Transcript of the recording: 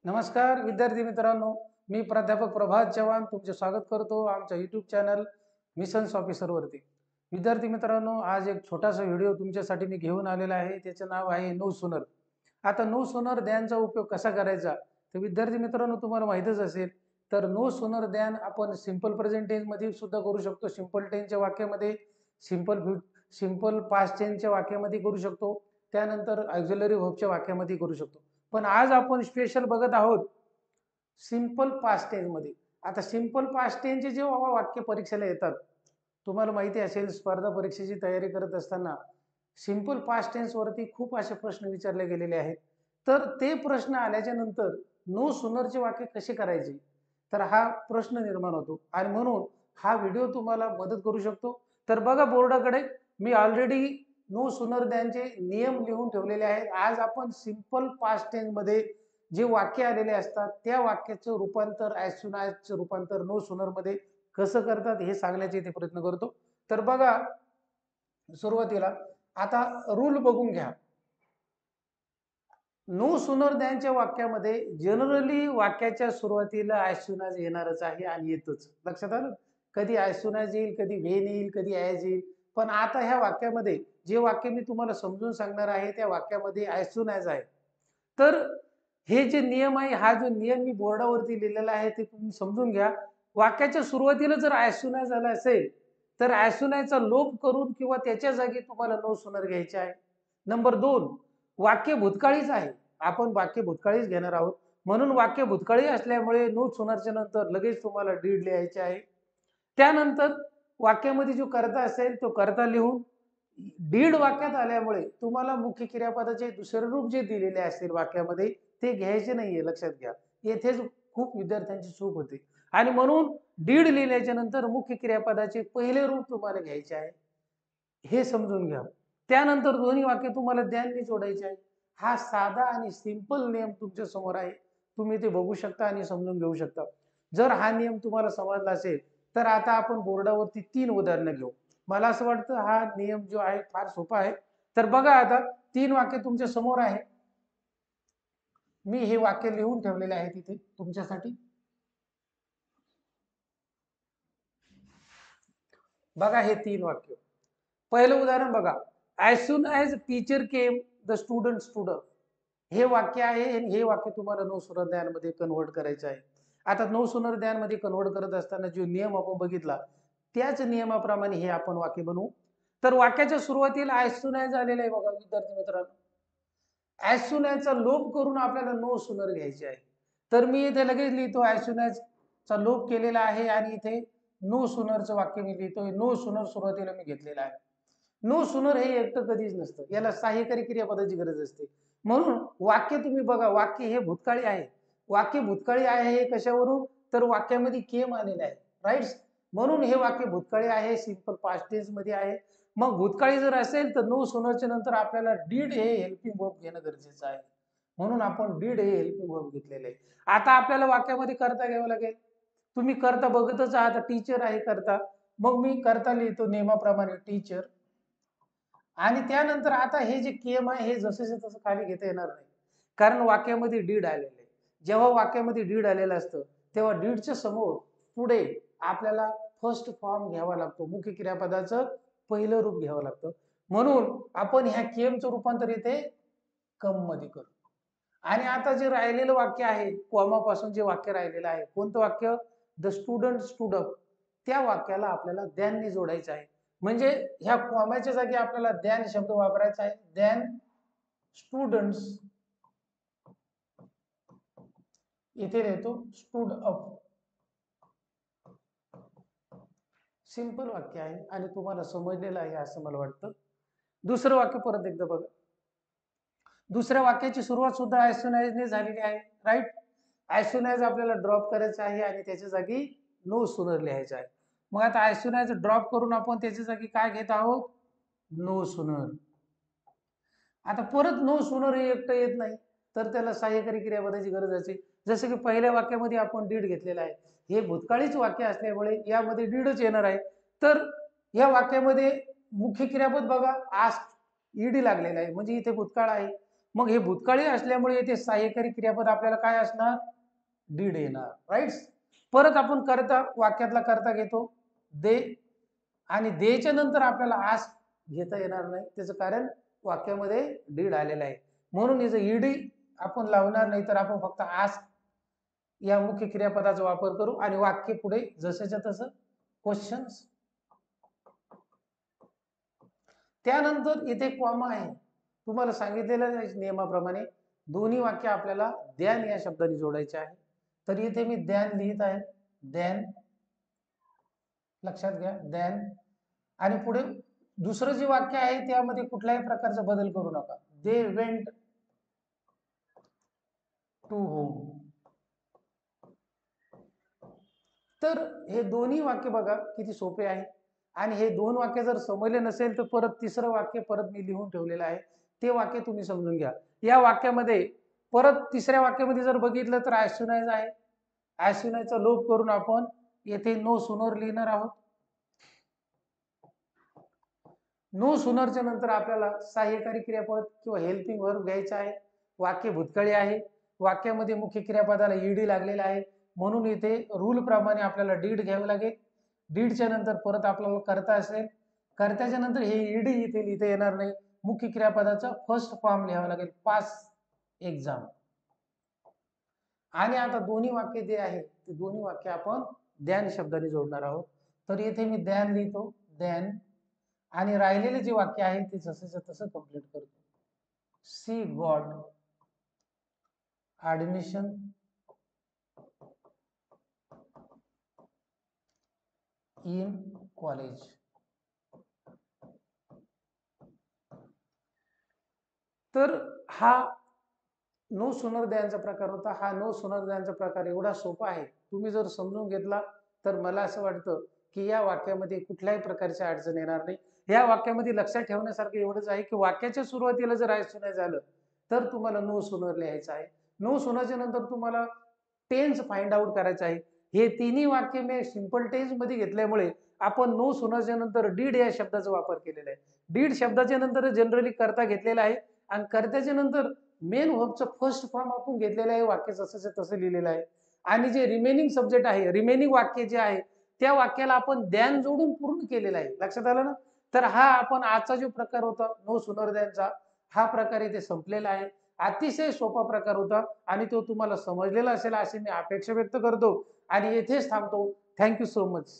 नमस्कार विद्यार्थी मित्रांनो, मी प्राध्यापक प्रभात चव्हाण तुमचे स्वागत करतो आमच्या यूट्यूब चॅनल मिशन्स ऑफिसरवरती। विद्यार्थी मित्रांनो, आज एक छोटासा व्हिडिओ तुमच्यासाठी मी घेऊन आलेला आहे। त्याचे नाव आहे नो सूनर। आता नो सूनर दॅनचा उपयोग कसा करायचा तर विद्यार्थी मित्रांनो तुम्हाला माहितच असेल, तर नो सूनर दॅन आपण सिंपल प्रेझेंट टेन्स मध्ये सुद्धा करू शकतो, सिंपल टेन्सच्या वाक्यामध्ये, सिंपल पास्ट टेन्सच्या वाक्यामध्ये करू शकतो, त्यानंतर ऑक्झिलरी व्हर्बच्या वाक्यामध्ये करू शकतो। पण आज आपण स्पेशल बघत आहोत सिंपल पास्ट टेन्स मध्ये। आता सिंपल पास्ट टेन्सचे जेव्हा वाक्य परीक्षेला येतात, तुम्हाला माहिती असेल स्पर्धा परीक्षेची तयारी करत असताना सिंपल पास्ट टेन्स वरती खूप असे प्रश्न विचारले गेलेले आहेत। तर ते प्रश्न आल्याच्या नंतर नो सूनरचे वाक्य कसे करायचे तर हा प्रश्न निर्माण होतो, आणि म्हणून हा व्हिडिओ तुम्हाला मदत करू शकतो। तर बघा बोर्डाकडे मी ऑलरेडी नो सूनर दॅनचे नियम लिहून ठेवलेले आहेत। आज आपण सिंपल पास्ट टेन्स मध्ये जे वाक्य आलेले असतात त्या वाक्याचं रूपांतर ॲज सून ॲजचं रूपांतर नो सूनर मध्ये कसं करतात हे सांगण्याचे इथे प्रयत्न करतो। तर बघा सुरुवातीला आता रूल बघून घ्या। नो सूनर दॅनच्या वाक्यामध्ये जनरली वाक्याच्या सुरुवातीला ॲज सून ॲज येणारच आहे आणि येतच, लक्षात आलं। कधी ॲज सून ॲज येईल, कधी व्हेन येईल, कधी ॲज येईल। पण आता ह्या वाक्यामध्ये जे वाक्य मी तुम्हाला समजून सांगणार आहे त्या वाक्यामध्ये ॲज सून ॲज आहे। तर हे जे नियम आहे, हा जो नियम मी बोर्डावरती लिहिलेला आहे ते तुम्ही समजून घ्या। वाक्याच्या सुरुवातीला जर ॲज सून ॲज आला असेल तर ॲज सून ॲजचा लोप करून किंवा त्याच्या जागी तुम्हाला नो सूनर घ्यायचे आहे। नंबर 2, वाक्य भूतकाळीच आहे, आपण वाक्य भूतकाळीच घेणार आहोत, म्हणून वाक्य भूतकाळी असल्यामुळे नो सूनरच्या नंतर लगेच तुम्हाला डीड लिहायचे आहे। त्यानंतर वाक्यामध्ये जो कर्ता असेल तो कर्ता लिहून डीड वाक्यात आल्यामुळे तुम्हाला मुख्य क्रियापदाचे दुसरे रूप जे दिलेले असतील वाक्यामध्ये ते घ्यायचे नाहीये, लक्षात घ्या। येथेच खूप विद्यार्थ्यांची चूक होते, आणि म्हणून डीड लिहिल्याच्या नंतर मुख्य क्रियापदाचे पहिले रूप तुम्हाला घ्यायचे आहे, हे समजून घ्या। त्यानंतर दोन्ही वाक्य तुम्हाला द्यानने जोडायचे आहे। हा साधा आणि सिंपल नियम तुमच्या समोर आहे, तुम्ही ते बघू शकता आणि समजून घेऊ शकता। जर हा नियम तुम्हाला समजला असेल तर आता आपण बोर्डावरती 3 उदाहरणं घेऊ। मला असं वाटतं हा नियम जो आहे फार सोपा आहे। तर बघा आता 3 वाक्य तुमच्या समोर आहे, मी हे वाक्य लिहून ठेवलेले आहे तिथे तुमच्यासाठी। बघा हे 3 वाक्य। पहिलं उदाहरण बघा, as soon as teacher came the student stood up. हे वाक्य आहे आणि हे वाक्य तुम्हाला नो सूनर दॅन मध्ये कन्व्हर्ट करायचं आहे। आता नो सूनर दॅन मध्ये कन्व्हर्ट करत असताना जो नियम आपण बघितला त्याच नियमाप्रमाणे हे आपण वाक्य बनवू। तर वाक्याच्या सुरुवातीला ॲज सून ॲज आलेलं आहे बघा विद्यार्थी मित्रांनो। ॲज सून ॲजचा लोप करून आपल्याला नो सूनर घ्यायचे आहे। तर मी इथे लगेच लिहितो ॲज सून ॲजचा लोप केलेला आहे आणि इथे नो सूनरचं वाक्य मी लिहितोय। नो सूनर सुरुवातीला मी घेतलेला आहे। नो सूनर हे एकटं कधीच नसतं, याला सहाय्यकारी क्रियापदाची गरज असते। म्हणून वाक्य तुम्ही बघा, वाक्य हे भूतकाळी आहे। वाक्य भूतकाळी आहे हे कशावरून तर वाक्यामध्ये केम आलेलं आहे, राईट। म्हणून हे वाक्य भूतकाळी आहे, सिंपल पास्ट टेन्स मध्ये आहे। मग भूतकाळी जर असेल तर नो सूनरच्या नंतर आपल्याला डीड हे हेल्पिंग वर्ब घेणं गरजेचं आहे, म्हणून आपण डीड हे हेल्पिंग वर्ब घेतलेलं आहे। आता आपल्याला वाक्यामध्ये कर्ता घ्यावं लागेल। तुम्ही कर्ता बघतच आहात, टीचर आहे कर्ता, मग मी कर्ता लिहितो नियमाप्रमाणे टीचर। आणि त्यानंतर आता हे जे केम आहे हे जसं तसं खाली घेता येणार नाही, कारण वाक्यामध्ये डीड आलेलं आहे। जेव्हा वाक्यामध्ये डीड आलेलं असतं तेव्हा डीडच्या समोर पुढे आपल्याला फर्स्ट फॉर्म घ्यावा लागतो, मुख्य क्रियापदाचं पहिलं रूप घ्यावं लागतं। म्हणून आपण ह्या केमचं रूपांतर इथे कम मध्ये करू। आणि आता जे राहिलेलं वाक्य आहे, कॉमापासून जे वाक्य राहिलेलं आहे, कोणतं वाक्य, द स्टुडंट स्टूड अप, त्या वाक्याला आपल्याला दॅनने जोडायचं आहे। म्हणजे ह्या कॉमाच्या जागी आपल्याला दॅन शब्द वापरायचा आहे। दॅन स्टुडंट्स, इथे लिहितो स्टूड अप। सिंपल वाक्य आहे आणि तुम्हाला समजलेलं आहे असं मला वाटतं। दुसरं वाक्य परत एकदा बघा। दुसऱ्या वाक्याची सुरुवात सुद्धा ॲज सून ॲज ने झालेली आहे, राईट। ॲज सून ॲज आपल्याला ड्रॉप करायचं आहे आणि त्याच्या जागी नो सूनर लिहायचं आहे। मग आता ॲज सून ॲज ड्रॉप करून आपण त्याच्या जागी काय घेत आहोत, नो सूनर। आता परत नो सूनर हे एकटं येत नाही, तर त्याला सहाय्यकारी क्रियापदाची गरज असते। जसं की पहिल्या वाक्यामध्ये आपण डीड घेतलेला आहे, हे भूतकाळीच वाक्य असल्यामुळे यामध्ये डीडच येणार आहे। तर या वाक्यामध्ये मुख्य क्रियापद बघा, आस्क ईडी लागलेला आहे, म्हणजे इथे भूतकाळ आहे। मग हे भूतकाळी असल्यामुळे येथे सहाय्यकारी क्रियापद आपल्याला काय असणार, डीड येणार. राईट. परत आपण करता, वाक्यातला करता घेतो दे, आणि देच्या नंतर आपल्याला आस घेता येणार नाही, त्याचं कारण वाक्यामध्ये डीड आलेला आहे. म्हणून याचं ईडी आपण लावणार नाही, तर आपण फक्त आस या मुख्य क्रियापदाचा वापर करू आणि वाक्य पुढे जसंच्या तसं क्वेश्चन्स. त्यानंतर इथे कॉमा आहे. तुम्हाला सांगितलेल्या नियमाप्रमाणे दोन्ही वाक्य आपल्याला द्यान या शब्दाने जोडायचे आहे. तर इथे मी द्यान लिहित आहे, द्यान, लक्षात घ्या द्यान. आणि पुढे दुसरं जे वाक्य आहे त्यामध्ये कुठल्याही प्रकारचा बदल करू नका. They went to home. तर हे दोन्ही वाक्य बघा किती सोपे आहे. आणि हे दोन वाक्य जर समजले नसेल तर परत तिसरं वाक्य परत मी लिहून ठेवलेलं आहे, ते वाक्य तुम्ही समजून घ्या. या वाक्यामध्ये परत तिसऱ्या वाक्यामध्ये जर बघितलं तर ॲज सून ॲज आहे. ॲज सून ॲजचा लोप करून आपण येथे नो सूनर लिहिणार आहोत. नो सूनरच्या नंतर आपल्याला सहाय्यकारी क्रियापद किंवा हेल्पिंग वर्ब घ्यायचा आहे. वाक्य भूतकाळी आहे, वाक्यामध्ये मुख्य क्रियापदाला ईडी लागलेला आहे, म्हणून इथे रूल प्रमाणे आपल्याला डीड घ्यावे लागेल. डीडच्या नंतर परत आपल्याला करता असेल, कर्त्याच्या नंतर हे ईडी इथे लिहिता येणार नाही, मुख्य क्रियापदाचा फर्स्ट फॉर्म लिहावा लागेल, पास एक्झाम. आणि आता दोन्ही वाक्य जे आहे ते दोन्ही वाक्य आपण द्यान शब्दाने जोडणार आहोत. तर इथे मी द्यान लिहितो, द्यान, आणि राहिलेले जे वाक्य आहे ते जसंच्या तसं कंप्लीट करतो. She got admission in college. तर हा नो सूनर द्यायचा प्रकार होता. हा नो सूनर द्यायचा प्रकार एवढा सोपा आहे, तुम्ही जर समजून घेतला तर मला असं वाटतं की या वाक्यामध्ये कुठल्याही प्रकारची अडचण येणार नाही. या वाक्यामध्ये लक्षात ठेवण्यासारखं एवढंच आहे की वाक्याच्या सुरुवातीला जर ॲज सून ॲज झालं तर तुम्हाला नो सूनर लिहायचं आहे. नो सूनरच्या नंतर तुम्हाला टेन्स फाइंड आउट करायचं आहे. हे तिन्ही वाक्य मी सिंपल टेन्स मध्ये घेतल्यामुळे आपण नो सूनरच्या नंतर डीड या शब्दाचा वापर केलेला आहे. डीड शब्दाच्या नंतर जनरली करता घेतलेला आहे, आणि कर्त्याच्या नंतर मेन व्हर्बचं फर्स्ट फॉर्म आपण घेतलेलं आहे, वाक्य जसंच्या तसं लिहिलेलं आहे. आणि जे रिमेनिंग सब्जेक्ट आहे, रिमेनिंग वाक्य जे आहे त्या वाक्याला आपण द्यान जोडून पूर्ण केलेलं आहे. लक्षात आलं ना. तर हा आपण आजचा जो प्रकार होता नो सूनर द्यानचा, हा प्रकार इथे संपलेला आहे. अतिशय सोपा प्रकार होता आणि तो तुम्हाला समजलेला असेल अशी मी अपेक्षा व्यक्त करतो आणि येथेच थांबतो. Thank you so much.